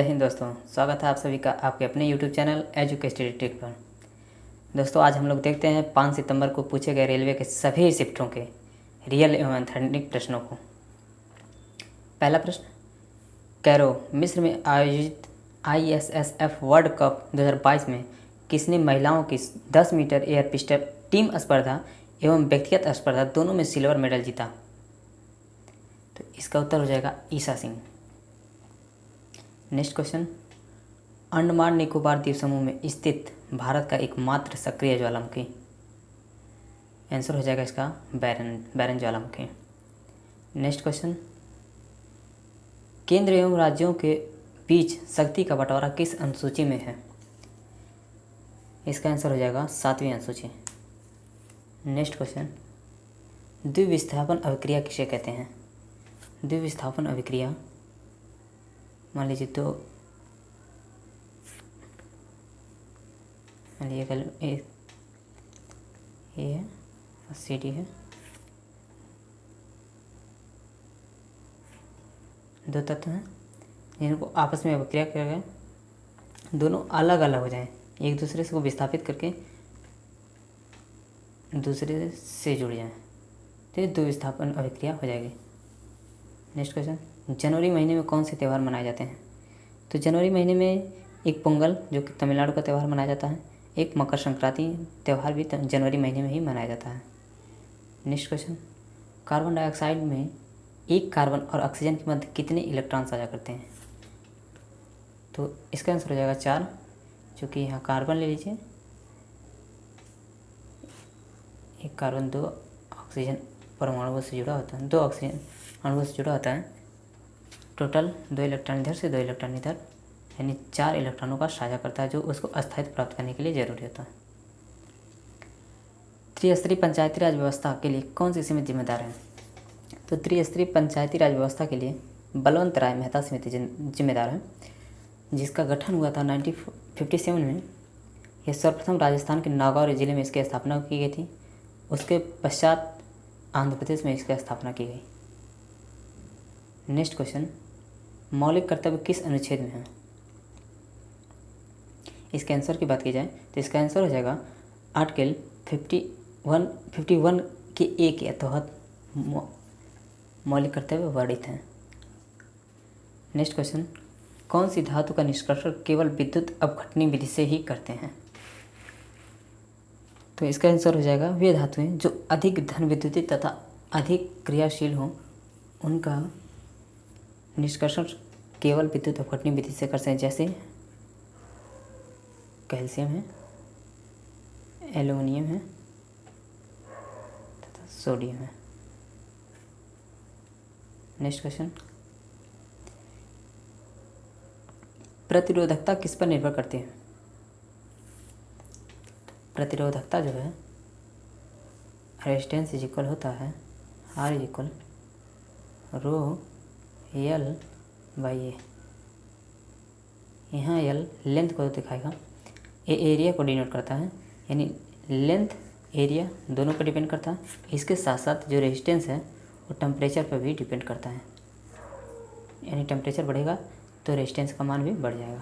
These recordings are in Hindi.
जय हिंद दोस्तों, स्वागत है आप सभी का आपके अपने YouTube चैनल एजुकेस्टेड टेक पर। दोस्तों आज हम लोग देखते हैं 5 सितंबर को पूछे गए रेलवे के सभी शिफ्टों के रियल एवं ऑथेंटिक प्रश्नों को। पहला प्रश्न, कैरो मिस्र में आयोजित ISSF वर्ल्ड कप 2022 में किसने महिलाओं की 10 मीटर एयर पिस्टल टीम स्पर्धा एवं व्यक्तिगत स्पर्धा दोनों में सिल्वर मेडल जीता? तो इसका उत्तर हो जाएगा ईशा सिंह। नेक्स्ट क्वेश्चन, अंडमान निकोबार द्वीप समूह में स्थित भारत का एकमात्र सक्रिय ज्वालामुखी? आंसर हो जाएगा इसका बैरन ज्वालामुखी। नेक्स्ट क्वेश्चन, केंद्र एवं राज्यों के बीच शक्ति का बंटवारा किस अनुसूची में है? इसका आंसर हो जाएगा 7वीं अनुसूची। नेक्स्ट क्वेश्चन, द्विविस्थापन अभिक्रिया किसे कहते हैं? द्विविस्थापन अभिक्रिया, मान लीजिए तो मान लीजिए कल ए है और CD है, दो तत्व हैं जिनको आपस में अभिक्रिया किया गया, दोनों अलग अलग हो जाएं, एक दूसरे से को विस्थापित करके दूसरे से जुड़ जाएं, तो द्विविस्थापन अभिक्रिया हो जाएगी। नेक्स्ट क्वेश्चन, जनवरी महीने में कौन से त्यौहार मनाए जाते हैं? तो जनवरी महीने में एक पोंगल जो कि तमिलनाडु का त्यौहार मनाया जाता है, एक मकर संक्रांति त्यौहार भी जनवरी महीने में ही मनाया जाता है। नेक्स्ट क्वेश्चन, कार्बन डाइऑक्साइड में एक कार्बन और ऑक्सीजन के मध्य कितने इलेक्ट्रॉन साझा करते हैं? तो इसका आंसर हो जाएगा 4, क्योंकि यहाँ कार्बन ले लीजिए, एक कार्बन 2 ऑक्सीजन परमाणुओं से जुड़ा होता है, 2 ऑक्सीजन अणुओं से जुड़ा होता है, टोटल 2 इलेक्ट्रॉन इधर से 2 इलेक्ट्रॉन इधर, यानी 4 इलेक्ट्रॉनों का साझा करता है, जो उसको अस्थायित्व प्राप्त करने के लिए जरूरी होता है। त्रिस्तरीय पंचायती राज व्यवस्था के लिए कौन सी समिति जिम्मेदार है? तो त्रिस्तरीय पंचायती राज व्यवस्था के लिए बलवंत राय मेहता समिति जिम्मेदार है, जिसका गठन हुआ था 1957 में। यह सर्वप्रथम राजस्थान के नागौर जिले में इसकी स्थापना की गई थी। उसके पश्चात आंध्र प्रदेश में इसकी स्थापना की गई। नेक्स्ट क्वेश्चन, मौलिक कर्तव्य किस अनुच्छेद में है? इसके आंसर की बात की जाए तो इसका आंसर हो जाएगा आर्टिकल 51 के ए के तहत मौलिक कर्तव्य वर्णित हैं। नेक्स्ट क्वेश्चन, कौन सी धातु का निष्कर्षण केवल विद्युत अपघटनी विधि से ही करते हैं? तो इसका आंसर हो जाएगा वे धातुएं जो अधिक धन विद्युतीय तथा अधिक क्रियाशील हों, उनका निष्कर्षण केवल विद्युत अपघटनी विधि से करते हैं, जैसे कैल्शियम है, एल्युमिनियम है तथा सोडियम है। नेक्स्ट क्वेश्चन, प्रतिरोधकता किस पर निर्भर करती है? प्रतिरोधकता जो है रेजिस्टेंस इज इक्वल होता है R is equal rho L by A. यहाँ L लेंथ को दिखाएगा, ए एरिया को डिनोट करता है, यानी लेंथ एरिया दोनों पर डिपेंड करता है। इसके साथ साथ जो रेजिस्टेंस है वो टेम्परेचर पर भी डिपेंड करता है, यानी टेम्परेचर बढ़ेगा तो रेजिस्टेंस का मान भी बढ़ जाएगा।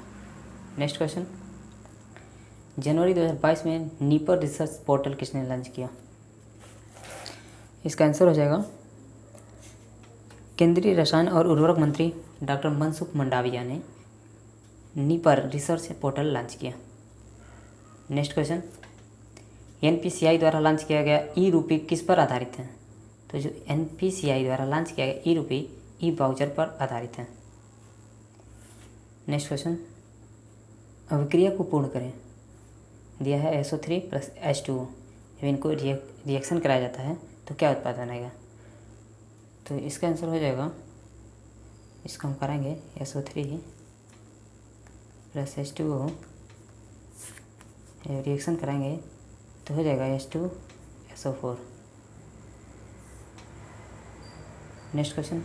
नेक्स्ट क्वेश्चन, जनवरी 2022 में नीपर रिसर्च पोर्टल किसने लॉन्च किया? इसका आंसर हो जाएगा केंद्रीय रसायन और उर्वरक मंत्री डॉक्टर मनसुख मंडाविया ने नीपर रिसर्च पोर्टल लॉन्च किया। नेक्स्ट क्वेश्चन, NPCI द्वारा लॉन्च किया गया ई रूपी किस पर आधारित है? तो जो NPCI द्वारा लॉन्च किया गया ई रूपी ई वाउचर पर आधारित है। नेक्स्ट क्वेश्चन, अभिक्रिया को पूर्ण करें, दिया है SO3 + H2O। जब इनको रिएक्शन कराया जाता है तो क्या उत्पाद बनेगा? तो इसका आंसर हो जाएगा, इसको हम करेंगे SO3 + H2O, रिएक्शन कराएंगे तो हो जाएगा H2SO4। नेक्स्ट क्वेश्चन,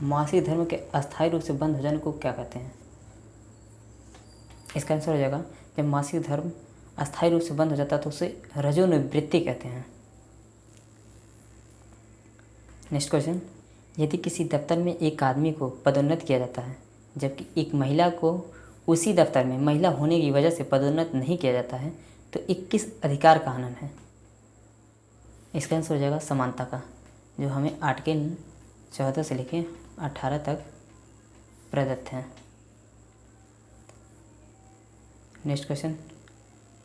मासिक धर्म के अस्थायी रूप से बंद हो जाने को क्या कहते हैं? इसका आंसर हो जाएगा जब मासिक धर्म अस्थायी रूप से बंद हो जाता है तो उसे रजोनिवृत्ति कहते हैं। नेक्स्ट क्वेश्चन, यदि किसी दफ्तर में एक आदमी को पदोन्नत किया जाता है जबकि एक महिला को उसी दफ्तर में महिला होने की वजह से पदोन्नत नहीं किया जाता है, तो 21 अधिकार का हनन है। इसका आंसर हो जाएगा समानता का, जो हमें आर्टिकल 14 से लेकर 18 तक प्रदत्त है। नेक्स्ट क्वेश्चन,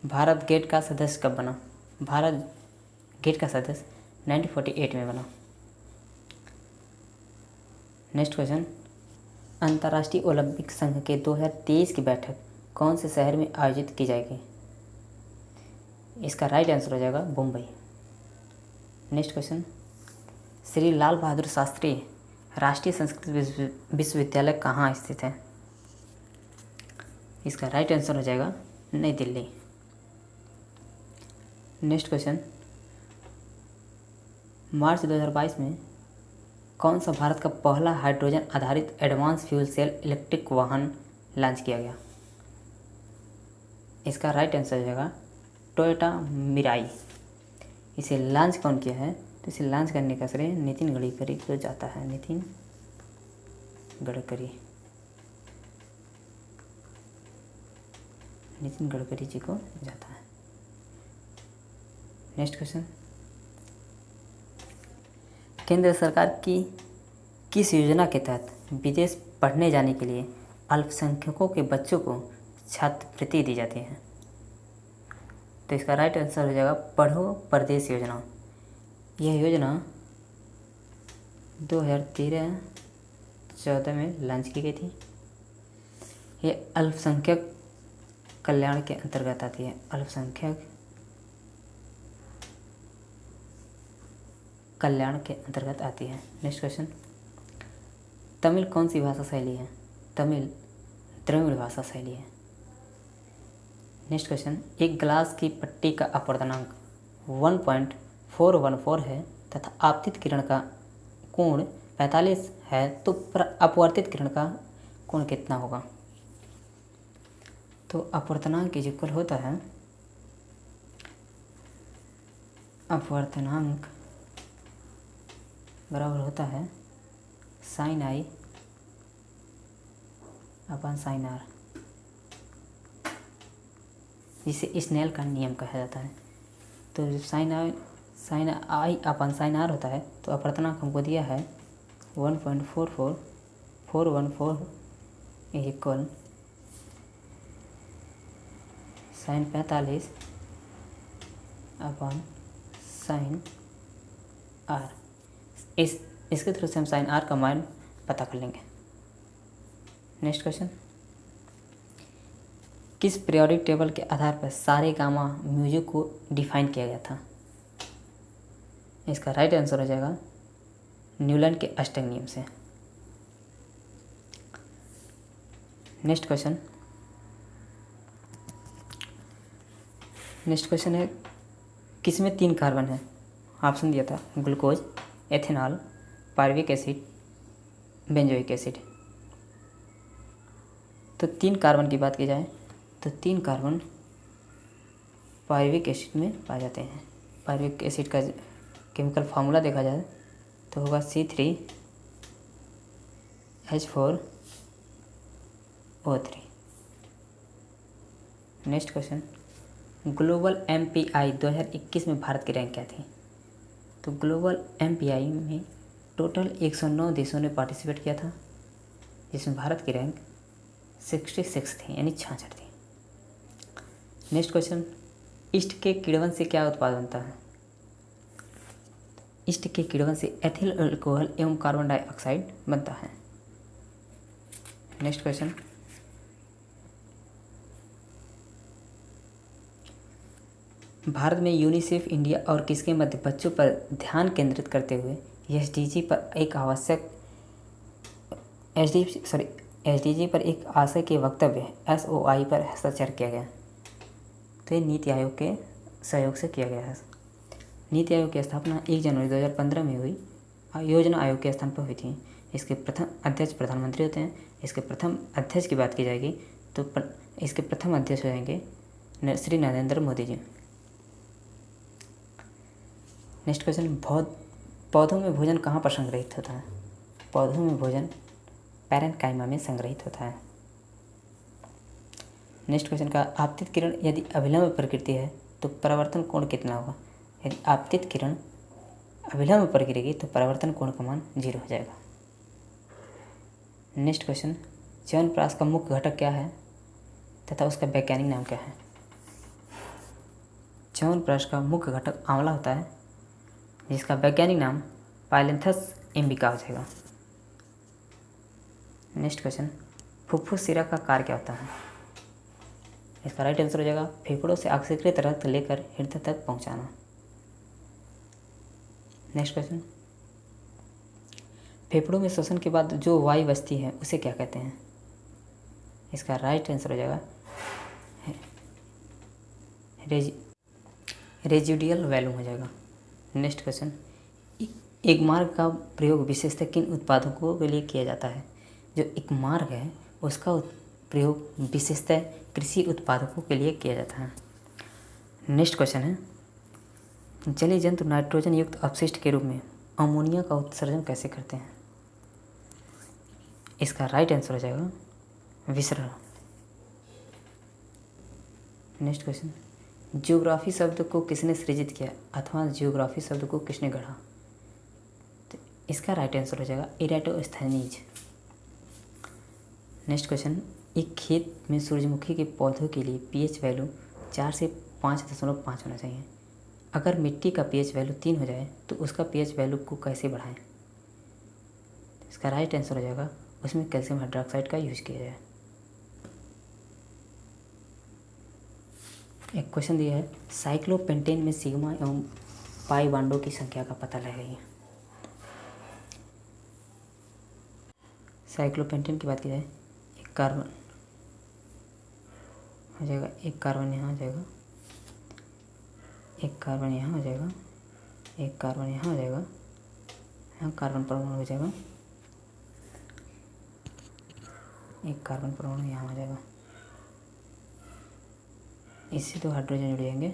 भारत गेट का सदस्य कब बना? भारत गेट का सदस्य 1948 में बना। नेक्स्ट क्वेश्चन, अंतर्राष्ट्रीय ओलंपिक संघ के 2023 की बैठक कौन से शहर में आयोजित की जाएगी? इसका राइट आंसर हो जाएगा मुंबई। नेक्स्ट क्वेश्चन, श्री लाल बहादुर शास्त्री राष्ट्रीय संस्कृत विश्वविद्यालय कहाँ स्थित है? इसका राइट आंसर हो जाएगा नई दिल्ली। नेक्स्ट क्वेश्चन, मार्च 2022 में कौन सा भारत का पहला हाइड्रोजन आधारित एडवांस फ्यूल सेल इलेक्ट्रिक वाहन लॉन्च किया गया? इसका राइट आंसर हो जाएगा टोयोटा मिराई। इसे लॉन्च कौन किया है? तो इसे लॉन्च करने का श्रेय नितिन गडकरी को जाता है। नितिन गडकरी जी को जाता है। नेक्स्ट क्वेश्चन, केंद्र सरकार की किस योजना के तहत विदेश पढ़ने जाने के लिए अल्पसंख्यकों के बच्चों को छात्रवृत्ति दी जाती है? तो इसका राइट आंसर हो जाएगा पढ़ो परदेश योजना। यह योजना 2013-14 में लॉन्च की गई थी। ये अल्पसंख्यक कल्याण के अंतर्गत आती है। अल्पसंख्यक कल्याण के अंतर्गत आती है। नेक्स्ट क्वेश्चन, तमिल कौन सी भाषा शैली है? तमिल द्रविड़ भाषा शैली है। नेक्स्ट क्वेश्चन, एक ग्लास की पट्टी का अपवर्तनांक 1.414 है तथा आपतित किरण का कोण 45 है, तो अपवर्तित किरण का कोण कितना होगा? तो अपवर्तनांक इक्वल होता है, अपवर्तनांक बराबर होता है sine I upon sine R, जिसे स्नेल का नियम कहा जाता है। तो जब sine I upon sine R होता है तो अपवर्तनांक हमको दिया है 1.44414 equal sine 45 upon sine R. इसके थ्रू से हम साइन आर का मान पता कर लेंगे। नेक्स्ट क्वेश्चन, किस पीरियोडिक टेबल के आधार पर सारे गामा म्यूजिक को डिफाइन किया गया था? इसका राइट आंसर हो जाएगा न्यूलन के अष्टक नियम से। नेक्स्ट क्वेश्चन है, किसमें 3 कार्बन है? ऑप्शन दिया था glucose, ethanol, pyruvic acid, benzoic acid. तो 3 कार्बन की बात की जाए तो 3 कार्बन पायरुविक एसिड में पाए जाते हैं। पायरुविक एसिड का केमिकल फार्मूला देखा जाए तो होगा C3H4O3। Next question, global MPI 2021 में भारत की रैंक क्या थी? तो ग्लोबल MPI में टोटल 109 देशों ने पार्टिसिपेट किया था, जिसमें भारत की रैंक 66 थी, यानी 66 थी। नेक्स्ट क्वेश्चन, ईस्ट के किण्वन से क्या उत्पाद बनता है? ईस्ट के किण्वन से एथिल अल्कोहल एवं कार्बन डाइऑक्साइड बनता है। नेक्स्ट क्वेश्चन, भारत में यूनिसेफ इंडिया और किसके मध्य बच्चों पर ध्यान केंद्रित करते हुए एसडीजी पर एक आशय के वक्तव्य SOI पर हस्ताक्षर किया गया? तो ये नीति आयोग के सहयोग से किया गया है। नीति आयोग की स्थापना 1 जनवरी 2015 में हुई, योजना आयोग के स्थान पर हुई थी। इसके प्रथम अध्यक्ष प्रधानमंत्री होते हैं। इसके प्रथम अध्यक्ष की बात की जाएगी तो इसके प्रथम अध्यक्ष हो जाएंगे श्री नरेंद्र मोदी जी। नेक्स्ट क्वेश्चन, पौधों में भोजन कहाँ पर संग्रहित होता है? पौधों में भोजन पैरेन्काइमा में संग्रहित होता है। नेक्स्ट क्वेश्चन का, आपतित किरण यदि अभिलंब प्रकृति है तो परावर्तन कोण कितना होगा? यदि आपतित किरण अभिलंब पर गिरेगी तो परावर्तन कोण का मान 0 हो जाएगा। नेक्स्ट क्वेश्चन, च्यवनप्राश का मुख्य घटक क्या है तथा उसका वैज्ञानिक नाम क्या है? च्यवनप्राश का मुख्य घटक आंवला होता है, जिसका वैज्ञानिक नाम पाइलेंथस इंडिका हो जाएगा। नेक्स्ट क्वेश्चन, फुफ्फुस शिरा का कार्य क्या होता है? इसका राइट आंसर हो जाएगा फेफड़ों से ऑक्सीकृत रक्त लेकर हृदय तक पहुंचाना। नेक्स्ट क्वेश्चन, फेफड़ों में श्वसन के बाद जो वायु बचती है उसे क्या कहते हैं? इसका राइट आंसर हो जाएगा रेजिडुअल वैल्यूम हो जाएगा। नेक्स्ट क्वेश्चन, एक मार्ग का प्रयोग विशेषतः किन उत्पादकों के लिए किया जाता है? जो एक मार्ग है उसका प्रयोग विशेषतः कृषि उत्पादकों के लिए किया जाता है। नेक्स्ट क्वेश्चन है, जलीय जंतु नाइट्रोजन युक्त अपशिष्ट के रूप में अमोनिया का उत्सर्जन कैसे करते हैं? इसका राइट आंसर हो जाएगा विसरण। नेक्स्ट क्वेश्चन, जियोग्राफी शब्द को किसने सृजित किया अथवा जियोग्राफी शब्द को किसने गढ़ा? तो इसका राइट आंसर हो जाएगा इराटोस्थेनीज। नेक्स्ट क्वेश्चन, एक खेत में सूरजमुखी के पौधों के लिए पीएच वैल्यू 4 से 5.5 होना चाहिए। अगर मिट्टी का पीएच वैल्यू 3 हो जाए तो उसका पीएच वैल्यू को कैसे बढ़ाएं? इसका राइट आंसर हो जाएगा उसमें कैल्शियम हाइड्रोक्साइड का यूज किया जाए। एक क्वेश्चन दिया है, साइक्लोपेंटेन में सिग्मा एवं पाई बांडों की संख्या का पता लगाइए। साइक्लोपेंटेन की बात की जाए, एक कार्बन हो जाएगा, एक कार्बन यहाँ हो जाएगा, एक कार्बन यहाँ हो जाएगा, एक कार्बन यहाँ हो जाएगा, यहाँ कार्बन परमाणु हो जाएगा, एक कार्बन परमाणु यहाँ हो जाएगा। इससे 2 हाइड्रोजन जुड़ जाएंगे,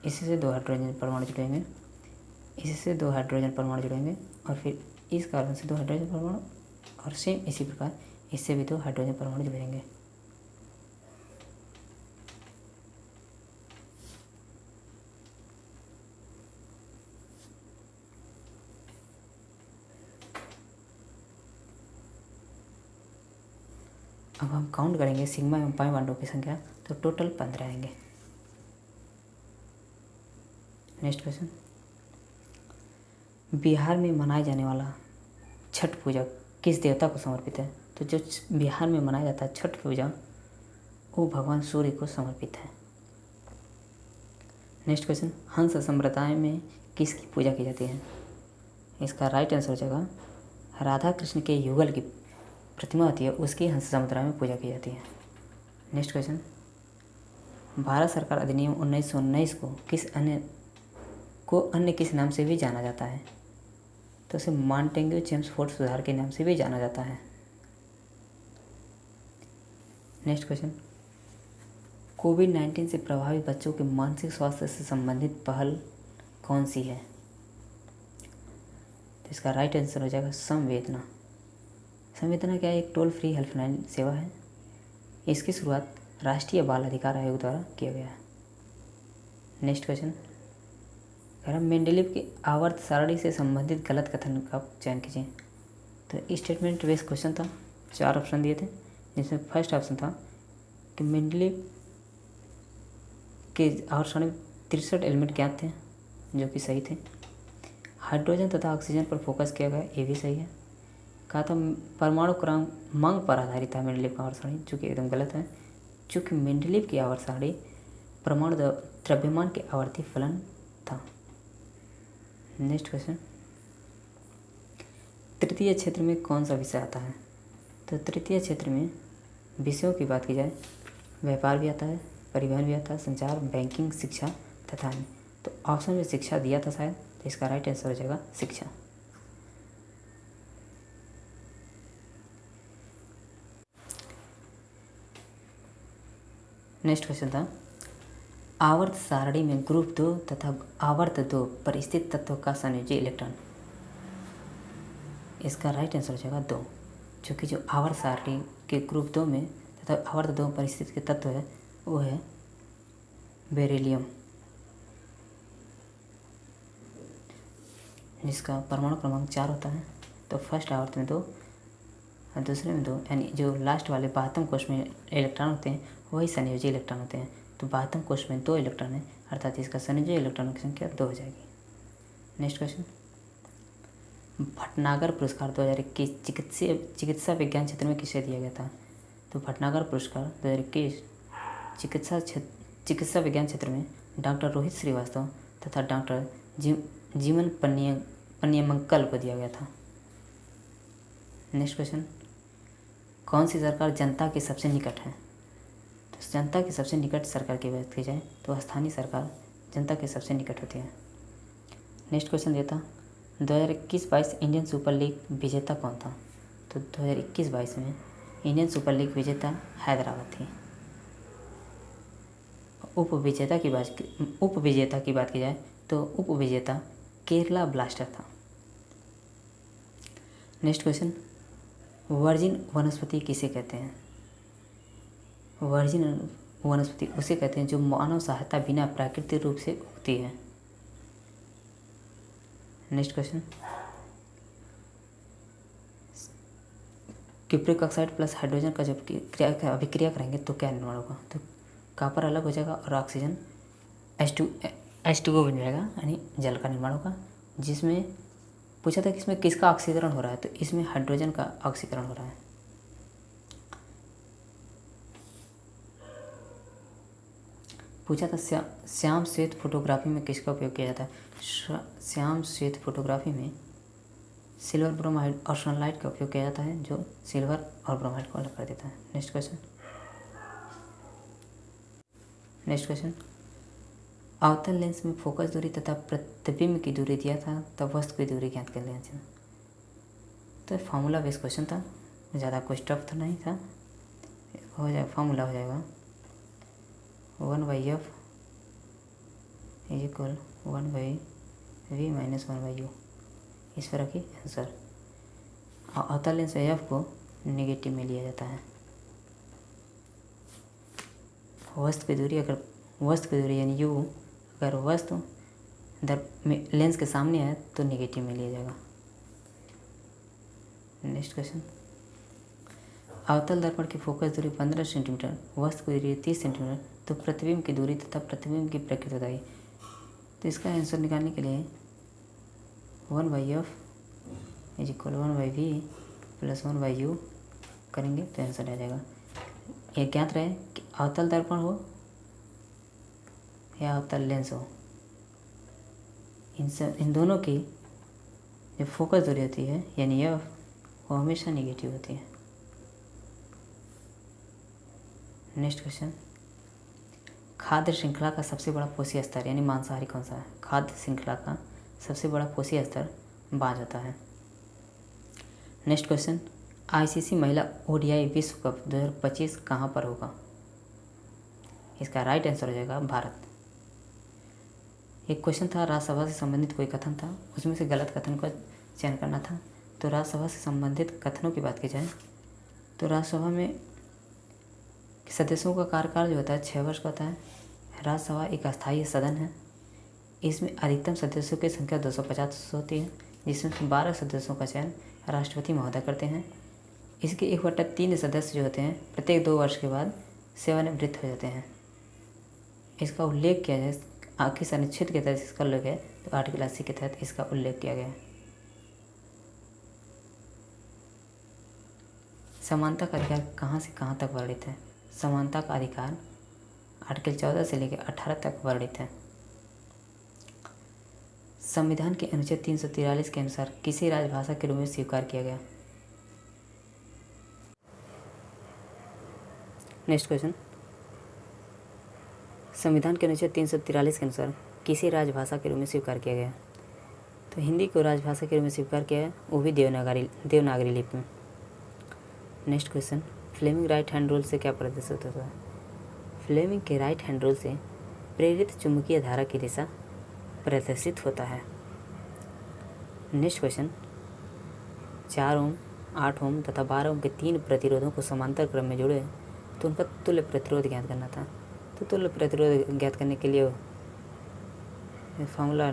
इससे 2 हाइड्रोजन परमाणु जुड़ेंगे, इससे 2 हाइड्रोजन परमाणु जुड़ेंगे और फिर इस कार्बन से 2 हाइड्रोजन परमाणु और सेम इसी प्रकार इससे भी 2 हाइड्रोजन परमाणु जुड़ेंगे। अब हम काउंट करेंगे सिग्मा एवं पाई बांडों की संख्या तो टोटल 15 आएंगे। नेक्स्ट क्वेश्चन, बिहार में मनाया जाने वाला छठ पूजा किस देवता को समर्पित है? तो जो बिहार में मनाया जाता है छठ पूजा वो भगवान सूर्य को समर्पित है। नेक्स्ट क्वेश्चन, हंस संप्रदाय में किसकी पूजा की जाती है? इसका राइट आंसर हो जाएगा राधा कृष्ण के युगल की प्रतिमा होती है उसकी हंस संप्रदाय में पूजा की जाती है। नेक्स्ट क्वेश्चन, भारत सरकार अधिनियम 1919 को अन्य किस नाम से भी जाना जाता है? तो उसे मॉन्टेग्यू चेम्सफोर्ड सुधार के नाम से भी जाना जाता है। नेक्स्ट क्वेश्चन, कोविड-19 से प्रभावित बच्चों के मानसिक स्वास्थ्य से संबंधित पहल कौन सी है? तो इसका राइट आंसर हो जाएगा संवेदना। संवेदना क्या है? एक टोल फ्री हेल्पलाइन सेवा है। इसकी शुरुआत राष्ट्रीय बाल अधिकार आयोग द्वारा किया गया है। नेक्स्ट क्वेश्चन, मेंडेलीव की आवर्त सारणी से संबंधित गलत कथन का चयन कीजिए। तो स्टेटमेंट बेस्ड क्वेश्चन था, 4 ऑप्शन दिए थे जिसमें फर्स्ट ऑप्शन था कि मेंडेलीव के आवर्त सारणी में 63 एलिमेंट ज्ञात थे जो कि सही थे। हाइड्रोजन तथा ऑक्सीजन पर फोकस किया गया, ये भी सही है। कहा था परमाणु क्रमांक मांग पर आधारित था मेंडेलीव का आवर्त सारणी, जो कि एकदम गलत है, चूँकि मेंडेलीव की आवर्त सारणी परमाणु द्रव्यमान के आवर्ती फलन था। नेक्स्ट क्वेश्चन, तृतीय क्षेत्र में कौन सा विषय आता है? तो तृतीय क्षेत्र में विषयों की बात की जाए व्यापार भी आता है, परिवहन भी आता है, संचार, बैंकिंग, शिक्षा तथा अन्य। तो ऑप्शन में शिक्षा दिया था शायद, तो इसका राइट आंसर हो जाएगा शिक्षा। नेक्स्ट क्वेश्चन था आवर्त सारणी में ग्रुप 2 तथा आवर्त 2 पर स्थित तत्व का संयोजी इलेक्ट्रॉन। इसका राइट आंसर हो जाएगा 2। चूँकि जो आवर्त सारणी के ग्रुप 2 में तथा आवर्त 2 परिस्थिति के तत्व है वो है बेरिलियम, जिसका परमाणु क्रमांक 4 होता है। तो फर्स्ट आवर्त में 2 और दूसरे में 2, यानी जो लास्ट वाले 72 कोष में इलेक्ट्रॉन होते हैं वही संयोजी इलेक्ट्रॉन होते हैं। तो 72 कोष में 2 इलेक्ट्रॉन है, अर्थात इसका संयोजी इलेक्ट्रॉनों की संख्या 2 हो जाएगी। नेक्स्ट क्वेश्चन, भटनागर पुरस्कार 2021 चिकित्सा विज्ञान क्षेत्र में किसे दिया गया था? तो भटनागर पुरस्कार 2021 चिकित्सा विज्ञान क्षेत्र में डॉक्टर रोहित श्रीवास्तव तथा डॉक्टर जीवन पन्नियमंकल को दिया गया था। नेक्स्ट क्वेश्चन, कौन सी सरकार जनता के सबसे निकट है? तो जनता के सबसे निकट सरकार की बात की जाए तो स्थानीय सरकार जनता के सबसे निकट होती है। नेक्स्ट क्वेश्चन देता 2021-22 इंडियन सुपर लीग विजेता कौन था? तो 2021-22 में इंडियन सुपर लीग विजेता हैदराबाद थी। उपविजेता की बात की जाए तो उपविजेता केरला ब्लास्टर था। नेक्स्ट क्वेश्चन, वर्जिन वनस्पति किसे कहते हैं? वर्जिन वनस्पति उसे कहते हैं जो मानव सहायता बिना प्राकृतिक रूप से उगती है। Next question, cupric oxide plus hydrogen का जब अभिक्रिया करेंगे तो क्या निर्माण होगा? तो कॉपर अलग हो जाएगा और ऑक्सीजन H2O बन जाएगा, यानी जल का निर्माण होगा। जिसमें पूछा था कि इसमें किसका ऑक्सीकरण हो रहा है, तो इसमें हाइड्रोजन का ऑक्सीकरण हो रहा है। पूछा था श्याम श्वेत फोटोग्राफी में किसका उपयोग किया जाता है? श्याम श्वेत फोटोग्राफी में सिल्वर ब्रोमाइड और सनलाइट का उपयोग किया जाता है, जो सिल्वर और ब्रोमाइड को अलग कर देता है। नेक्स्ट क्वेश्चन, अवतल लेंस में फोकस दूरी तथा प्रतिबिंब की दूरी दिया था, तब वस्तु की दूरी ज्ञात कर लेना चाहिए। तो फार्मूला बेस्ड क्वेश्चन था, ज़्यादा कुछ टफ तो नहीं था। हो जाए फार्मूला हो जाएगा 1/f = 1/v - 1/u। इस पर रखिए आंसर। अवतल लेंस एफ को नेगेटिव में लिया जाता है। वस्तु की दूरी यानी u अगर वस्तु लेंस के सामने है तो नेगेटिव में लिया जाएगा। नेक्स्ट क्वेश्चन, अवतल दर्पण की फोकस दूरी 15 सेंटीमीटर, वस्तु की दूरी 30 सेंटीमीटर, तो प्रतिबिंब की दूरी तथा प्रतिबिंब की प्रकृति बताइए। तो इसका आंसर निकालने के लिए 1/f = 1/v + 1/u करेंगे तो आंसर आ जाएगा। यह ज्ञात रहे कि अवतल दर्पण हो या अवतल लेंस हो, इन दोनों की जो फोकस दूरी होती है यानी एफ वो हमेशा नेगेटिव होती है। नेक्स्ट क्वेश्चन, खाद्य श्रृंखला का सबसे बड़ा पोषी स्तर यानी मांसाहारी कौन सा है? खाद्य श्रृंखला का सबसे बड़ा पोषी स्तर बाज होता है। नेक्स्ट क्वेश्चन, ICC महिला ODI विश्व कप 2025 कहाँ पर होगा? इसका राइट आंसर हो जाएगा भारत। एक क्वेश्चन था राज्यसभा से संबंधित कोई कथन था, उसमें से गलत कथन का चयन करना था। तो राज्यसभा से संबंधित कथनों की बात की जाए तो राज्यसभा में सदस्यों का कार्यकाल जो होता है 6 वर्ष का होता है। राज्यसभा एक अस्थायी सदन है। इसमें अधिकतम सदस्यों की संख्या 250 होती है, जिसमें 12 सदस्यों का चयन राष्ट्रपति महोदय करते हैं। इसके 1/3 सदस्य जो होते हैं प्रत्येक 2 वर्ष के बाद सेवानिवृत्त हो जाते हैं। इसका उल्लेख किया जाए किस अनुच्छेद के तहत इसका उल्लेख है, तो आर्टिकल 80 के तहत इसका उल्लेख किया गया है। समानता का अधिकार कहाँ से कहाँ तक वर्णित है? समानता का अधिकार आर्टिकल 14 से लेकर 18 तक वर्णित है। संविधान के अनुच्छेद 343 के अनुसार किसी राजभाषा के रूप में स्वीकार किया गया? नेक्स्ट क्वेश्चन, संविधान के अनुच्छेद 343 के अनुसार किसी राजभाषा के रूप में स्वीकार किया गया? तो हिंदी को राजभाषा के रूप में स्वीकार किया है, वो भी देवनागरी लिपि में। Next question, Fleming right hand rule से क्या प्रदर्शित होता है? फ्लेमिंग के राइट हैंड रूल से प्रेरित चुंबकीय धारा की दिशा प्रदर्शित होता है। नेक्स्ट क्वेश्चन, 4 ओम 8 ओम तथा 12 ओम के 3 प्रतिरोधों को समांतर क्रम में जोड़े तो उनका तुल्य प्रतिरोध ज्ञात करना था। तो तुल्य प्रतिरोध ज्ञात करने के लिए formula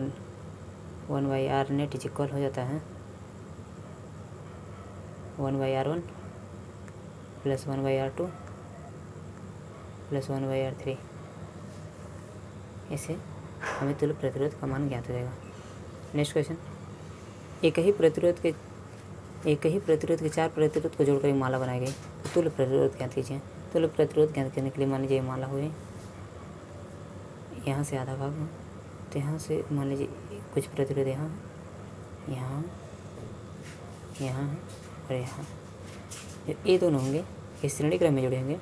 1/R net is equal हो जाता है 1/R1 plus 1/R2 plus 1/R3। इससे हमें तुल्य प्रतिरोध का मान ज्ञात हो जाएगा। नेक्स्ट क्वेश्चन, एक ही प्रतिरोध के 4 प्रतिरोध को जोड़कर एक माला बनाई गई तो तुल्य प्रतिरोध ज्ञात कीजिए। तुल्य प्रतिरोध ज्ञात करने के लिए मान लीजिए माला हुई यहाँ से आधा भाग में, तो यहाँ से मान लीजिए कुछ प्रतिरोध यहाँ यहाँ यहाँ और यहाँ, ये दोनों होंगे ये श्रेणी क्रम में जुड़े होंगे,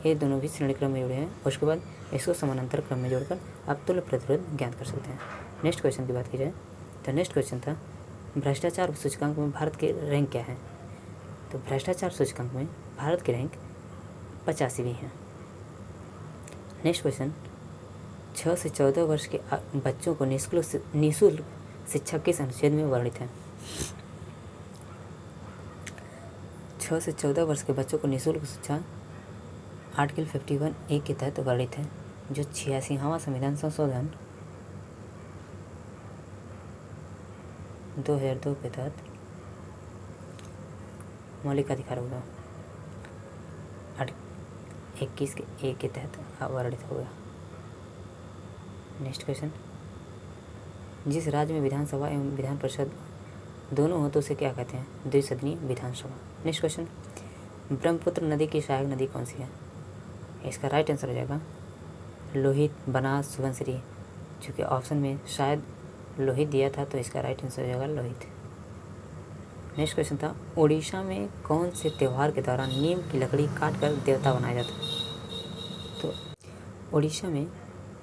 ये दोनों भी श्रेणी क्रम में जुड़े हैं। उसके बाद इसको समानांतर क्रम में जोड़कर आप तुल्य प्रतिरोध ज्ञात कर सकते हैं। नेक्स्ट क्वेश्चन की बात की जाए तो नेक्स्ट क्वेश्चन था भ्रष्टाचार सूचकांक में भारत के रैंक क्या है। तो भ्रष्टाचार सूचकांक में भारत के रैंक 85वीं है। नेक्स्ट क्वेश्चन, 6 से 14 वर्ष के बच्चों को निःशुल्क शिक्षा किस अनुच्छेद में वर्णित है। 6 से 14 वर्ष के बच्चों को निःशुल्क शिक्षा आर्टिकल 51A के तहत वर्णित है, जो 86वां संविधान संशोधन 2002 के तहत मौलिक अधिकार होगा 21 के ए के तहत वर्णित होगा। नेक्स्ट क्वेश्चन, जिस राज्य में विधानसभा एवं विधान परिषद दोनों हो तो उसे क्या कहते हैं। द्विसदनीय विधानसभा। नेक्स्ट क्वेश्चन, ब्रह्मपुत्र नदी की सहायक नदी कौन सी है। इसका राइट आंसर हो जाएगा लोहित, बनास, सुबनसिरी। चूँकि ऑप्शन में शायद लोहित दिया था तो इसका राइट आंसर हो जाएगा लोहित। नेक्स्ट क्वेश्चन था उड़ीसा में कौन से त्यौहार के दौरान नीम की लकड़ी काटकर देवता बनाया जाता है। तो उड़ीसा में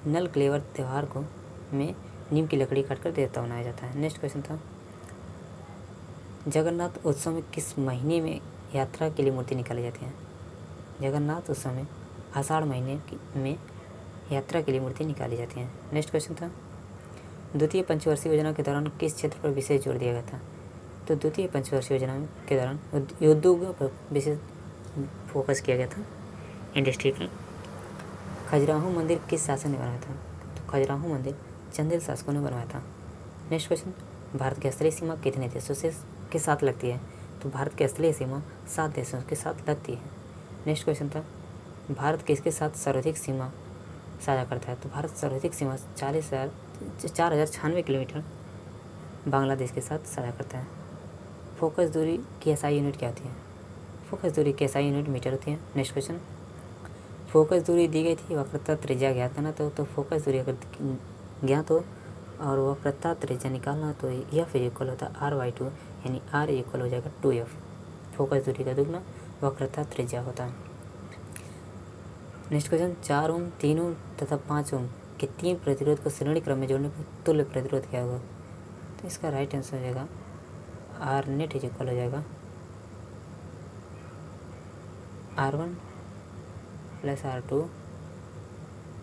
नल क्लेवर त्यौहार को में नीम की लकड़ी काटकर देवता बनाया जाता है। नेक्स्ट क्वेश्चन था जगन्नाथ उत्सव में किस महीने में यात्रा के लिए मूर्ति निकाली जाती है। जगन्नाथ उत्सव में आषाढ़ महीने में यात्रा के लिए मूर्ति निकाली जाती है। नेक्स्ट क्वेश्चन था द्वितीय पंचवर्षीय योजना के दौरान किस क्षेत्र पर विशेष जोर दिया गया था। तो द्वितीय पंचवर्षीय योजना के दौरान उद्योगों पर विशेष फोकस किया गया था, इंडस्ट्रियल। खजुराहो मंदिर किस शासन ने बनाया था। तो खजुराहो मंदिर चंदेल शासकों ने बनवाया था। नेक्स्ट क्वेश्चन, भारत की स्थलीय सीमा कितने देशों के साथ लगती है। तो भारत की स्थलीय सीमा 7 देशों के साथ लगती है। नेक्स्ट क्वेश्चन था भारत किसके साथ सर्वाधिक सीमा साझा करता है। तो भारत सर्वाधिक सीमा 4096 किलोमीटर बांग्लादेश के साथ साझा करता है। फोकस दूरी की एसआई यूनिट क्या होती है। फोकस दूरी की एसआई यूनिट मीटर होती है। नेक्स्ट क्वेश्चन, फोकस दूरी दी गई थी, वक्रता त्रिज्या ज्ञात करना। तो फोकस दूरी अगर ज्ञात हो और वक्रता त्रिज्या निकालना तो एफ इक्वल होता है R/2, यानी R इक्वल हो जाएगा 2F। फोकस दूरी का दुगना वक्रता त्रिज्या होता है। नेक्स्ट क्वेश्चन, 4 ओम, 3 ओम तथा 5 ओम के 3 प्रतिरोध को श्रेणी क्रम में जोड़ने पर तुल्य प्रतिरोध क्या होगा। तो इसका राइट आंसर हो जाएगा R नेट इज इक्वल हो जाएगा R1 plus R2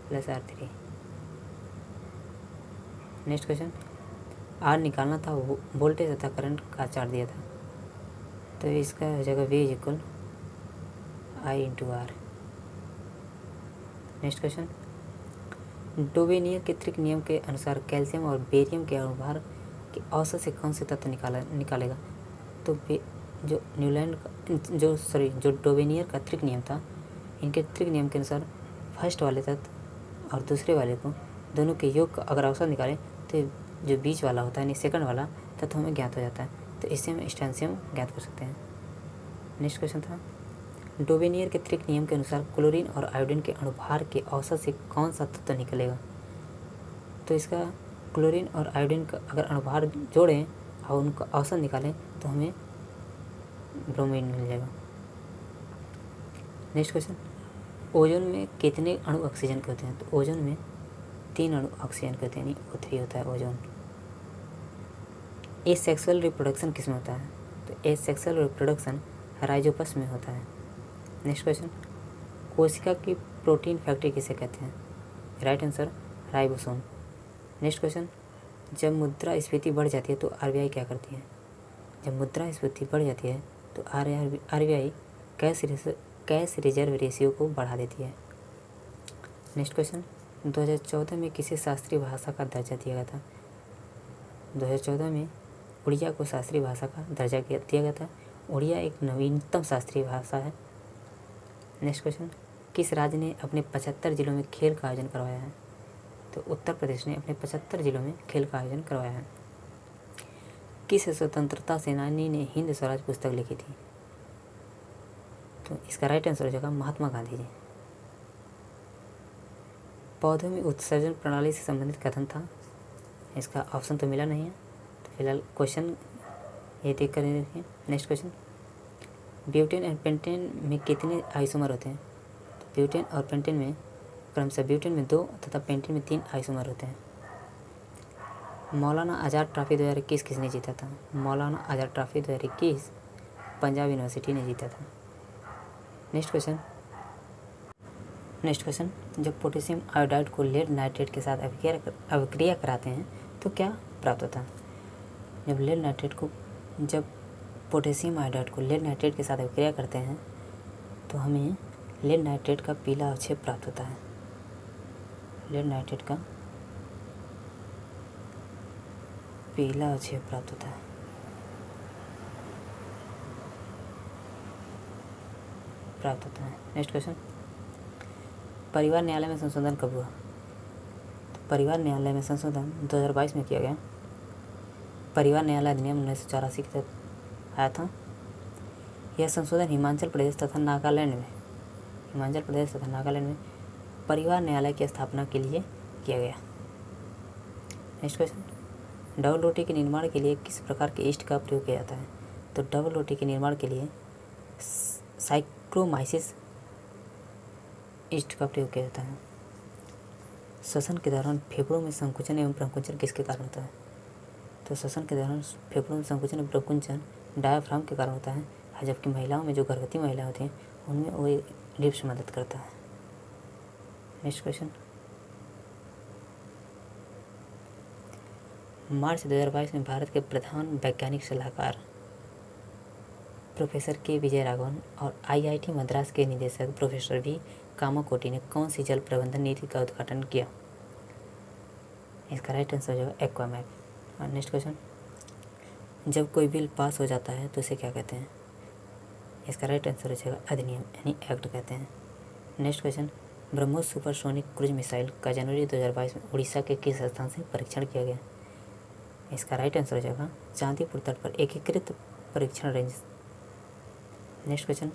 plus R3। Next question, R निकालना था, वोल्टेज तथा करंट का चार्ट दिया था। तो इसका हो जाएगा V is equal I/R। Next question, Dobereiner के त्रिक नियम के अनुसार कैल्शियम और बेरियम के अनुभार के औसत से कौन से तत्व निकालेगा। तो जो डोबेनियर का त्रिक नियम था, इनके त्रिक नियम के अनुसार फर्स्ट वाले तत्व और दूसरे वाले को दोनों के योग का अगर औसत निकालें तो जो बीच वाला होता है यानी सेकंड वाला तत्व हमें ज्ञात हो जाता है। तो इससे हम स्ट्रैंशियम ज्ञात कर सकते हैं। नेक्स्ट क्वेश्चन था डोबेनियर के त्रिक नियम के अनुसार क्लोरीन और आयोडीन के अणुभार के औसत से कौन सा तत्व निकलेगा। तो इसका क्लोरीन और आयोडीन का अगर अणुभार जोड़ें और उनका औसत निकालें तो हमें ब्रोमीन मिल जाएगा। नेक्स्ट क्वेश्चन, ओजोन में कितने अणु ऑक्सीजन के होते हैं। तो ओजोन में 3 अणु ऑक्सीजन के होते हैं, यानी O3 होता है ओजोन। एसेक्सुअल रिप्रोडक्शन किस में होता है। तो एसेक्सुअल रिप्रोडक्शन राइजोपस में होता है। नेक्स्ट क्वेश्चन, कोशिका की प्रोटीन फैक्ट्री किसे कहते हैं। Right answer ribosome. Next question, जब मुद्रास्फीति बढ़ जाती है तो आरबीआई क्या करती है। जब मुद्रास्फीति बढ़ जाती है तो RBI कैश रिजर्व रेशियो को बढ़ा देती है। नेक्स्ट क्वेश्चन, 2014 में किसे शास्त्रीय भाषा का दर्जा दिया गया था? 2014 में उड़िया को शास्त्रीय भाषा का दर्जा दिया गया था। उड़िया एक नवीनतम शास्त्रीय भाषा है। नेक्स्ट क्वेश्चन, किस राज्य ने अपने 75 जिलों में खेल का आयोजन करवाया है? तो उत्तर प्रदेश ने अपने 75 जिलों में खेल का आयोजन करवाया है। किस स्वतंत्रता सेनानी ने हिंद स्वराज पुस्तक लिखी थी? तो इसका राइट आंसर हो जाएगा महात्मा गांधी जी। पौधों में उत्सर्जन प्रणाली से संबंधित कथन था? इसका ऑप्शन तो मिला नहीं है, तो फिलहाल क्वेश्चन ये देख कर रखिए। Next question, butane and pentane में कितने आइसोमर होते हैं? तो ब्यूटेन और पेंटेन में क्रमशः ब्यूटेन में 2 तथा पेंटेन में 3 आइसोमर होते हैं। मौलाना आज़ाद ट्रॉफी 2021 किसने जीता था? मौलाना आज़ाद ट्रॉफी 2021 पंजाब यूनिवर्सिटी ने जीता था। नेक्स्ट क्वेश्चन, जब पोटेशियम आयोडाइड को लेड नाइट्रेट के साथ अभिक्रिया कराते हैं तो क्या प्राप्त होता है? जब पोटेशियम आयोडाइड को लेड नाइट्रेट के साथ अभिक्रिया करते हैं तो हमें लेड नाइट्रेट का पीला अवक्षेप प्राप्त होता है। लेड नाइट्रेट का पीला अवक्षेप प्राप्त होता है। नेक्स्ट क्वेश्चन, परिवार न्यायालय में संशोधन कब हुआ? तो परिवार न्यायालय में संशोधन 2022 में किया गया। परिवार न्यायालय अधिनियम 1984 के तहत आया था। यह संशोधन हिमाचल प्रदेश तथा नागालैंड में परिवार न्यायालय की स्थापना के लिए किया गया। नेक्स्ट क्वेश्चन, डबल रोटी के निर्माण के लिए किस प्रकार के ईस्ट का प्रयोग किया जाता है? तो डबल रोटी के निर्माण के लिए साइक्रोमाइसिस ईस्ट का प्रयोग किया जाता है। श्वसन के दौरान फेफड़ों में संकुचन एवं प्रकुंचन किसके कारण होता है? तो श्वसन के दौरान फेफड़ों में संकुचन एवं प्रकुंचन डायाफ्राम के कारण होता है, जबकि महिलाओं में जो गर्भवती महिलाएं होती हैं उनमें वो लिप्स मदद करता है। नेक्स्ट क्वेश्चन, मार्च 2022 में भारत के प्रधान वैज्ञानिक सलाहकार प्रोफेसर के विजय राघवन और IIT मद्रास के निदेशक प्रोफेसर V कामाकोटी ने कौन सी जल प्रबंधन नीति का उद्घाटन किया? इसका राइट आंसर हो जाएगा एक्वामैप। और नेक्स्ट क्वेश्चन, जब कोई बिल पास हो जाता है तो उसे क्या कहते हैं? इसका राइट आंसर हो जाएगा अधिनियम यानी एक्ट कहते हैं। Next question, BrahMos supersonic cruise missile का जनवरी 2022 में उड़ीसा के किस स्थान से परीक्षण किया गया? इसका राइट आंसर हो जाएगा चांदीपुर तट पर एकीकृत परीक्षण रेंज। नेक्स्ट क्वेश्चन,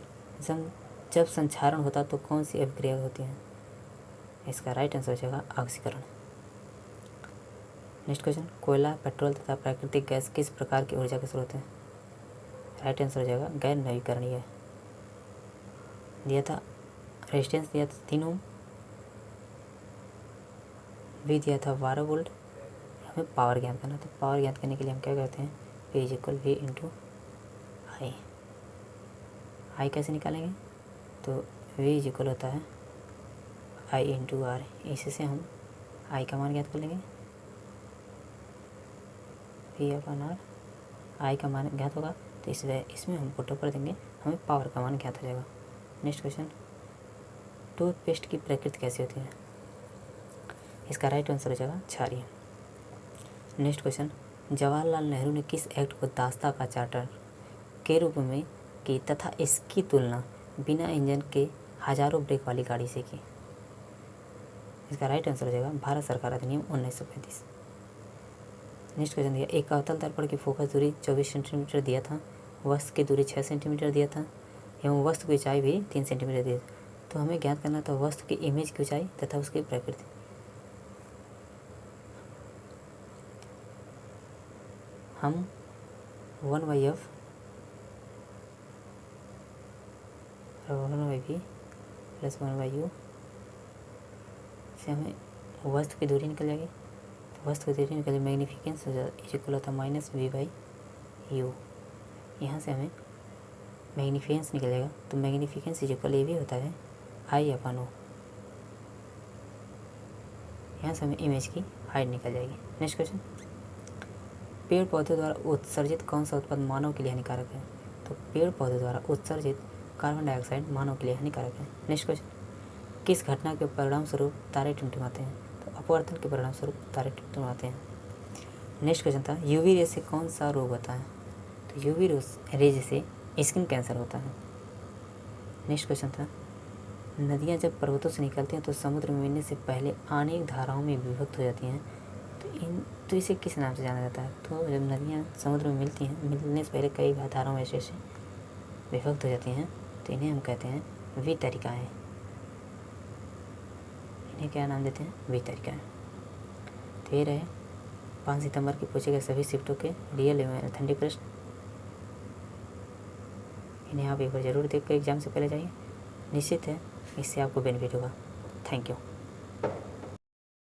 जब संक्षारण होता तो कौन सी अभिक्रिया होती है? इसका राइट आंसर हो जाएगा ऑक्सीकरण। नेक्स्ट क्वेश्चन, कोयला, पेट्रोल तथा प्राकृतिक गैस किस प्रकार की ऊर्जा के स्रोत हैं? राइट आंसर हो जाएगा गैर नवीकरणीय। दिया था रेजिस्टेंस दिया था 3 ओम, भी दिया था 12 वोल्ट। हमें पावर ज्ञात करना, तो पावर ज्ञात करने के लिए हम क्या करते हैं? P = V × I। आई कैसे निकालेंगे? तो V = होता है I × R। इससे हम I का मान ज्ञात कर लेंगे। P/R I का मान ज्ञात होगा तो इसमें हम पुट कर देंगे, हमें पावर का मान ज्ञात हो जाएगा। नेक्स्ट क्वेश्चन, टूथपेस्ट की प्रकृति कैसी होती है? इसका राइट आंसर हो जाएगा क्षारीय। नेक्स्ट क्वेश्चन, जवाहरलाल नेहरू ने किस एक्ट को दास्ता का चार्टर के रूप में की तथा इसकी तुलना बिना इंजन के हजारों ब्रेक वाली गाड़ी से की? इसका राइट आंसर हो जाएगा भारत सरकार अधिनियम 1935। नेक्स्ट क्वेश्चन दिया, एक अवतल दर्पण की फोकस दूरी 24 सेंटीमीटर दिया था, वस्तु की दूरी 6 सेंटीमीटर दिया था एवं वस्तु की ऊंचाई भी 3 सेंटीमीटर दी। तो हमें ज्ञात करना था वस्तु की इमेज की ऊंचाई तथा उसकी प्रकृति। हम 1/f और 1/v + 1/u से हमें वस्तु की दूरी निकल जाएगी। तो वस्तु की दूरी निकल मैग्नीफिकेंस इक्वल होता है -v/u। यहाँ से हमें मैग्नीफिकेंस निकल जाएगा, तो मैग्नीफिकेंस इक्वल ये भी होता है I/O। यहाँ से हमें इमेज की हाइट निकल जाएगी। नेक्स्ट क्वेश्चन, पेड़ पौधे द्वारा उत्सर्जित कौन सा उत्पाद मानव के लिए हानिकारक है? तो पेड़ पौधे द्वारा उत्सर्जित कार्बन डाइऑक्साइड मानव के लिए हानिकारक है। नेक्स्ट क्वेश्चन, किस घटना के परिणाम स्वरूप तारे टिमटिमाते हैं? तो अपवर्तन के परिणाम स्वरूप तारे टिमटिमाते हैं। नेक्स्ट क्वेश्चन था, यूवी रे से कौन सा रोग होता है? तो यूवी रेज से स्किन कैंसर होता है। नेक्स्ट क्वेश्चन था, नदियाँ जब पर्वतों से निकलती हैं तो समुद्र में मिलने से पहले अनेक धाराओं में विभक्त हो जाती हैं, तो इसे किस नाम से जाना जाता है? तो जब नदियाँ समुद्र में मिलती हैं, मिलने से पहले कई धाराओं में ऐसे विभक्त हो जाती हैं, तो इन्हें हम कहते हैं वितरिकाएँ। इन्हें क्या नाम देते हैं? वितरिकाएँ। तो ये रहे 5 सितंबर के पूछे गए सभी शिफ्टों के रियल एवं ऑथेंटिक प्रश्न। इन्हें आप एक बार ज़रूर देख कर एग्जाम से पहले जाइए, निश्चित है इससे आपको बेनिफिट होगा। Thank you.